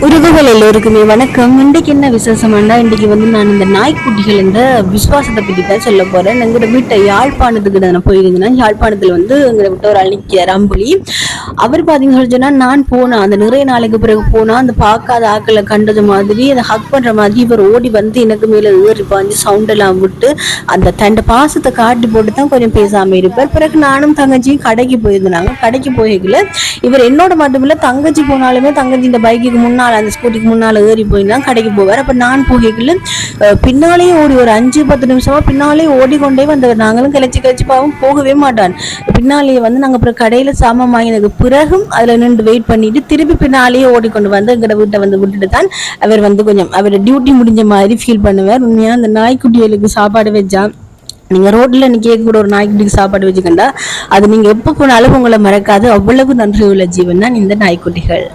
உறவுகள் எல்லோருக்குமே வணக்கம். இன்றைக்கு என்ன விசேஷமாண்டா, இன்றைக்கு நான் இந்த நாய்க்குட்டிகள் இந்த விசுவாசத்தை பற்றி தான் சொல்ல போறேன். எங்களோட வீட்டை யாழ்ப்பாணத்துக்கு நான் போயிருந்தேன். யாழ்ப்பாணத்தில் எங்களை விட்ட ஒரு அன்னைக்கு அம்புலி அவர் பார்த்தீங்கன்னு சொன்னா, நான் போனா அந்த நிறைய நாளைக்கு பிறகு போனா அந்த பார்க்காத ஆக்களை கண்டது மாதிரி அதை ஹக் பண்ற மாதிரி இவர் ஓடி வந்து எனக்கு மேல ஏறி பாஞ்சு சவுண்ட் எல்லாம் விட்டு அந்த தண்ட பாசத்தை காட்டி போட்டு தான் கொஞ்சம் பேசாம இருப்பார். பிறகு நானும் தங்கச்சியும் கடைக்கு போயிருந்தாங்க. கடைக்கு போய்க்கல இவர் என்னோட மட்டுமில்ல, தங்கச்சி போனாலுமே தங்கச்சி இந்த பைக்குக்கு முன்னால அந்த ஸ்கூட்டிக்கு முன்னால ஏறி போயிருந்தா கடைக்கு போவார். அப்ப நான் போகல பின்னாலேயே ஓடி ஒரு 5-10 நிமிஷமா பின்னாலே ஓடிக்கொண்டே வந்தவர். நாங்களும் கிளச்சி பாவம் போகவே மாட்டான். பின்னாலேயே நாங்க அப்புறம் கடையில சாமான் வாங்கினதுக்கு பிறகும் அதுல நின்று வெயிட் பண்ணிட்டு திருப்பி பின்னாலேயே ஓடிக்கொண்டு வந்து எங்கட வீட்டை விட்டுட்டு தான் அவர் கொஞ்சம் அவர் டியூட்டி முடிஞ்ச மாதிரி ஃபீல் பண்ணுவார். உண்மையா அந்த நாய்க்குட்டிகளுக்கு சாப்பாடு வச்சா நீங்க ரோட்ல கேட்க கூட ஒரு நாய்க்குட்டிக்கு சாப்பாடு வச்சுக்கண்டா அது நீங்க எப்ப போனாலும் உங்களை மறக்காது. அவ்வளவு நன்றி உள்ள ஜீவன் தான் இந்த நாய்க்குட்டிகள்.